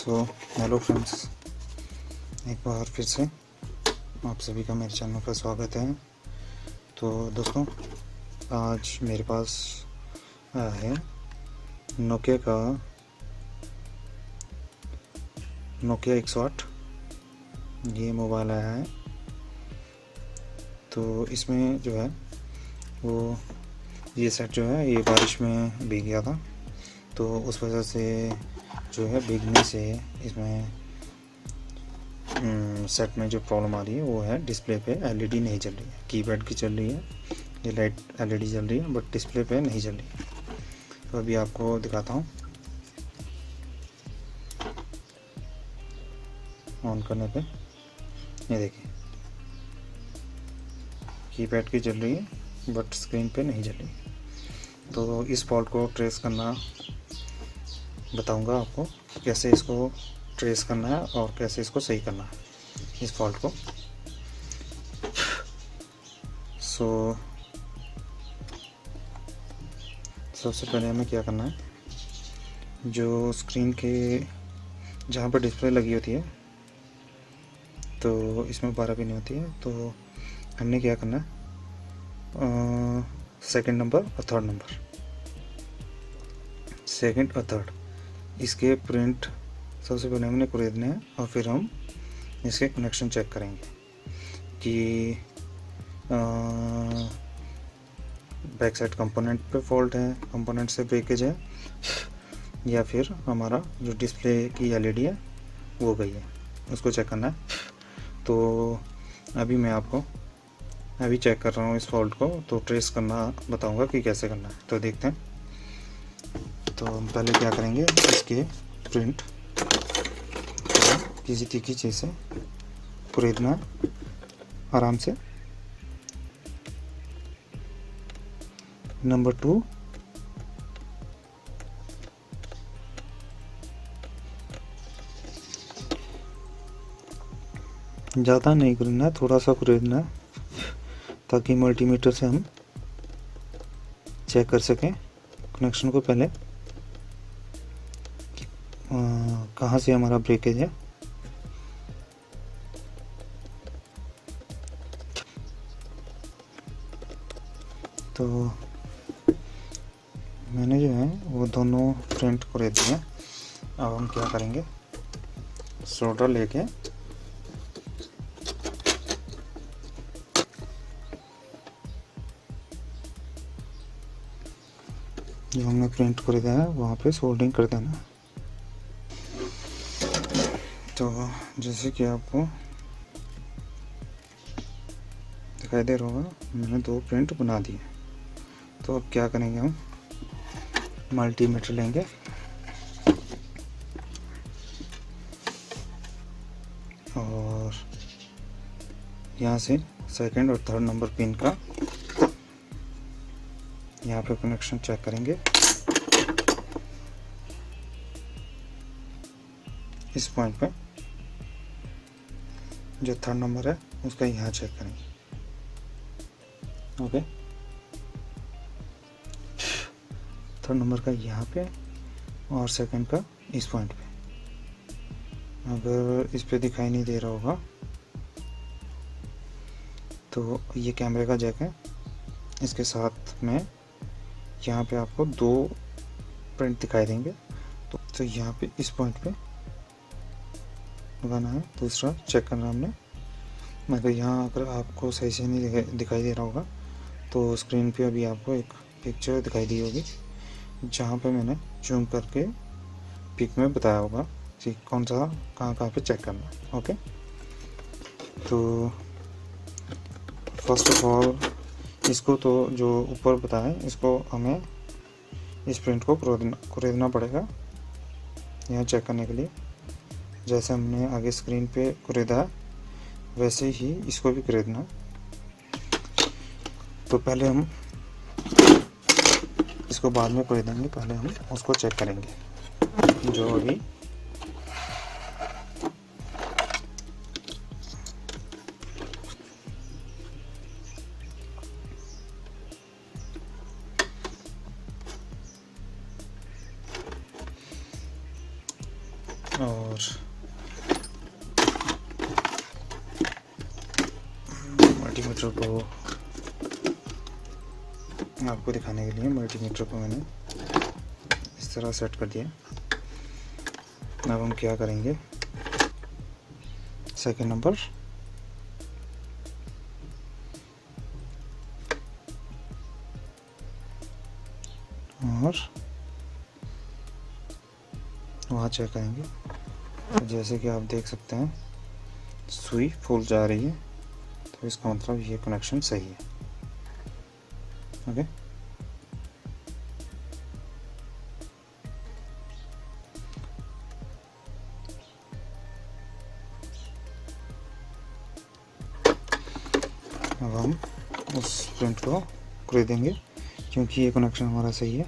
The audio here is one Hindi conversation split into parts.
सो हेलो फ्रेंड्स, एक बार फिर से आप सभी का मेरे चैनल पर स्वागत है। तो दोस्तों, आज मेरे पास आया है नोकिया का नोकिया 108 ये मोबाइल आया है। तो इसमें जो है वो ये सेट जो है ये बारिश में भीग गया था, तो उस वजह से जो है भीगने से इसमें सेट में जो प्रॉब्लम आ रही है वो है डिस्प्ले पे एलईडी नहीं चल रही है। कीपैड की चल रही है, ये लाइट एलईडी चल रही है, बट डिस्प्ले पे नहीं चल रही है। तो अभी आपको दिखाता हूँ। ऑन करने पे ये देखिए कीपैड की चल रही है बट स्क्रीन पे नहीं चल रही है। तो इस फॉल्ट को ट्रेस करना बताऊंगा आपको, कैसे इसको ट्रेस करना है और कैसे इसको सही करना है इस फॉल्ट को। सबसे पहले हमें क्या करना है, जो स्क्रीन के जहाँ पर डिस्प्ले लगी होती है तो इसमें 12 पिन होती है। तो हमने क्या करना है, सेकंड नंबर और थर्ड नंबर, सेकंड और थर्ड इसके प्रिंट सबसे पहले हमने खरीदने हैं और फिर हम इसके कनेक्शन चेक करेंगे कि बैक साइड कंपोनेंट पे फॉल्ट है, कंपोनेंट से ब्रेकेज है, या फिर हमारा जो डिस्प्ले की एलईडी है वो गई है, उसको चेक करना है। तो अभी मैं आपको अभी चेक कर रहा हूँ इस फॉल्ट को, तो ट्रेस करना बताऊंगा कि कैसे करना है। तो देखते हैं। तो हम पहले क्या करेंगे, इसके प्रिंट किसी तीखी चीज़ से खरीदना है आराम से। नंबर 2, ज़्यादा नहीं खरीदना है, थोड़ा सा खरीदना है ताकि मल्टीमीटर से हम चेक कर सकें कनेक्शन को पहले कहाँ से हमारा ब्रेकेज है। तो मैंने जो है वो दोनों प्रिंट खरीद दिए हैं। अब हम क्या करेंगे, सोल्डर लेके जो हमने प्रिंट खरीदा है वहाँ पे सोल्डरिंग कर देना। तो जैसे कि आपको दिखाई दे रहा होगा, मैंने 2 प्रिंट बना दिए। तो अब क्या करेंगे, हम मल्टीमीटर लेंगे और यहाँ से सेकंड और थर्ड नंबर पिन का यहाँ पे कनेक्शन चेक करेंगे। इस पॉइंट पे जो थर्ड नंबर है उसका यहाँ चेक करेंगे। ओके, थर्ड नंबर का यहाँ पे और सेकंड का इस पॉइंट पे। अगर इस पे दिखाई नहीं दे रहा होगा तो ये कैमरे का जैक है, इसके साथ में यहाँ पे आपको 2 प्रिंट दिखाई देंगे। तो यहाँ पे इस पॉइंट पे लगाना है, दूसरा चेक करना हमने। मगर यहाँ अगर आपको सही से नहीं दिखाई दे रहा होगा तो स्क्रीन पे अभी आपको एक पिक्चर दिखाई दी होगी जहाँ पे मैंने जूम करके पिक में बताया होगा कि कौन सा कहाँ पे चेक करना है। ओके, तो फर्स्ट ऑफ ऑल इसको तो जो ऊपर बताया इसको हमें इस प्रिंट को खरीदना पड़ेगा यहाँ चेक करने के लिए। जैसे हमने आगे स्क्रीन पे खरीदा है वैसे ही इसको भी खरीदना। तो पहले हम इसको बाद में खरीदेंगे, पहले हम उसको चेक करेंगे जो अभी और मल्टीमीटर को आपको दिखाने के लिए मल्टीमीटर को मैंने इस तरह सेट कर दिया। अब हम क्या करेंगे, सेकंड नंबर और वहाँ चेक करेंगे। तो जैसे कि आप देख सकते हैं सुई फूल जा रही है, तो इसका मतलब ये कनेक्शन सही है। ओके, अब हम उस प्रिंट को खरीदेंगे क्योंकि ये कनेक्शन हमारा सही है।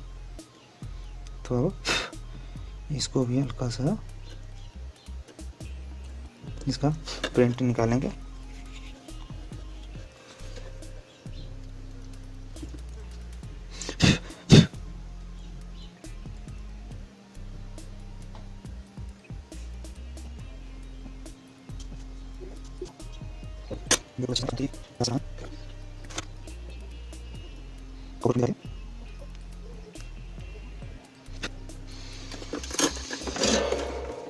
तो अब इसको भी हल्का सा इसका प्रिंट निकालेंगे।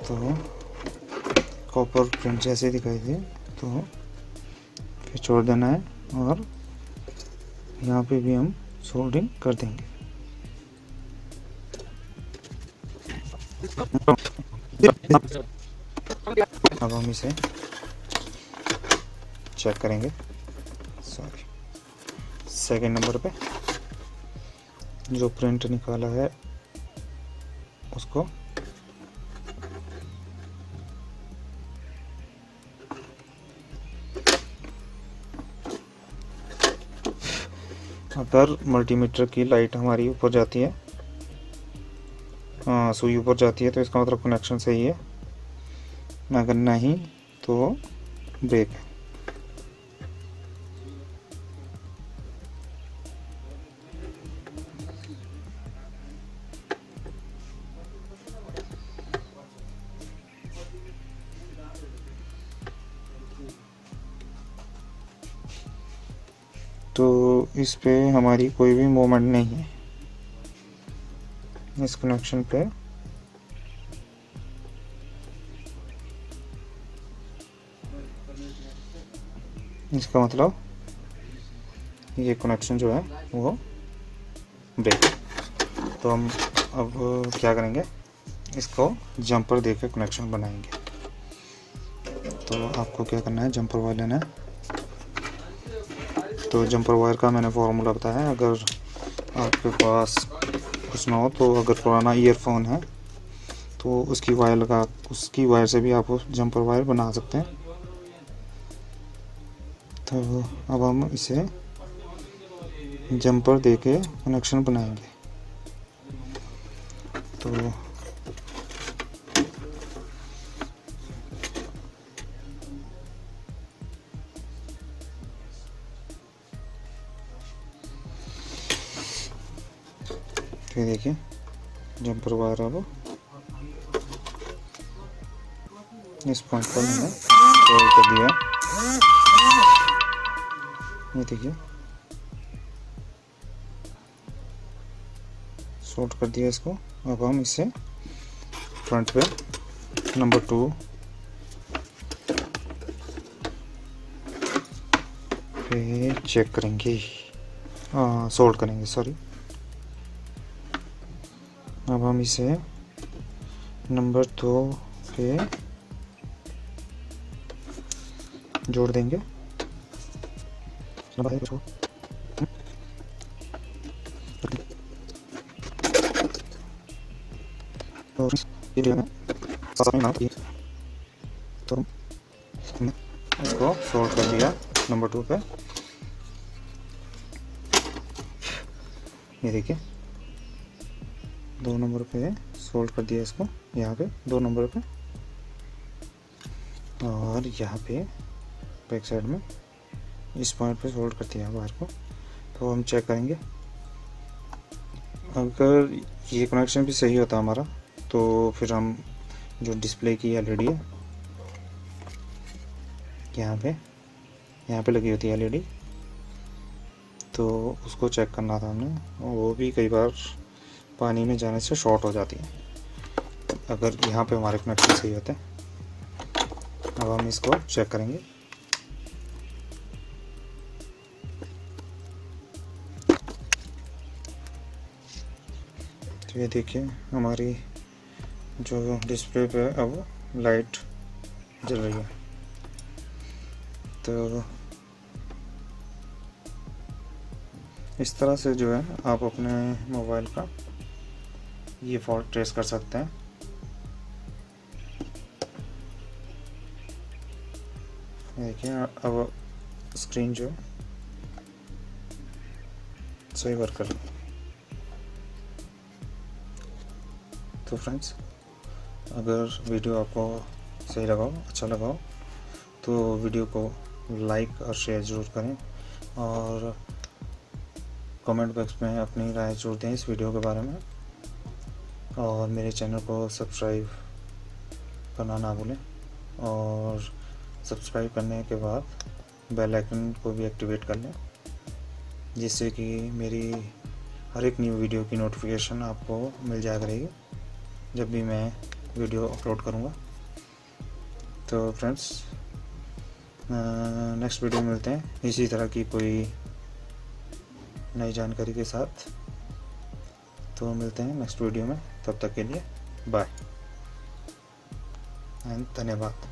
तो कॉपर प्रिंट जैसे दिखाई दे तो फिर छोड़ देना है और यहाँ पे भी हम सोल्डरिंग कर देंगे। अब हम इसे चेक करेंगे। सॉरी, सेकंड नंबर पे जो प्रिंट निकाला है उसको अगर मल्टीमीटर की लाइट हमारी ऊपर जाती है, सुई ऊपर जाती है, तो इसका मतलब कनेक्शन सही है। अगर नहीं तो ब्रेक है। तो इस पे हमारी कोई भी मूवमेंट नहीं है इस कनेक्शन पे। इसका मतलब ये कनेक्शन जो है वो ब्रेक। तो हम अब क्या करेंगे, इसको जंपर देके कनेक्शन बनाएंगे। तो आपको क्या करना है, जंपर वायर लेना है। तो जंपर वायर का मैंने फॉर्मूला बताया है। अगर आपके पास कुछ ना हो तो अगर पुराना ईयरफोन है तो उसकी वायर से भी आप जंपर वायर बना सकते हैं। तो अब हम इसे जंपर देके कनेक्शन बनाएंगे। तो ये देखिए जंपर वायर अब इस पॉइंट पर मैंने रोल कर दिया। ये देखिए शॉर्ट कर दिया इसको। अब हम इसे फ्रंट पे नंबर 2 पे चेक करेंगे, सोल्ड करेंगे, सॉरी। अब हम इसे नंबर 2 पे जोड़ देंगे। और तो इसको सोल्ड कर दिया नंबर 2 पे। ये देखिए 2 नंबर पे सोल्ड कर दिया इसको, यहाँ पे 2 नंबर पे, और यहाँ पे बैक साइड में इस पॉइंट पे सोल्ड कर दिया वायर को। तो हम चेक करेंगे। अगर ये कनेक्शन भी सही होता हमारा तो फिर हम जो डिस्प्ले की एलईडी है यहाँ पे लगी होती है एलईडी, तो उसको चेक करना था हमने, वो भी कई बार पानी में जाने से शॉर्ट हो जाती है। अगर यहाँ पे हमारे कनेक्शन सही होते हैं। अब हम इसको चेक करेंगे। तो ये देखिए हमारी जो डिस्प्ले पे अब लाइट जल रही है। तो इस तरह से जो है आप अपने मोबाइल का ये फॉल्ट ट्रेस कर सकते हैं। देखिए अब स्क्रीन जो है सही वर्क कर रही है। तो फ्रेंड्स, अगर वीडियो आपको सही लगा हो, अच्छा लगा हो, तो वीडियो को लाइक और शेयर ज़रूर करें और कमेंट बॉक्स में अपनी राय ज़रूर दें इस वीडियो के बारे में। और मेरे चैनल को सब्सक्राइब करना ना भूलें और सब्सक्राइब करने के बाद बेल आइकन को भी एक्टिवेट कर लें, जिससे कि मेरी हर एक न्यू वीडियो की नोटिफिकेशन आपको मिल जाया करेगी जब भी मैं वीडियो अपलोड करूँगा। तो फ्रेंड्स, नेक्स्ट वीडियो में मिलते हैं इसी तरह की कोई नई जानकारी के साथ। तो मिलते हैं नेक्स्ट वीडियो में, तब तक के लिए बाय एंड धन्यवाद।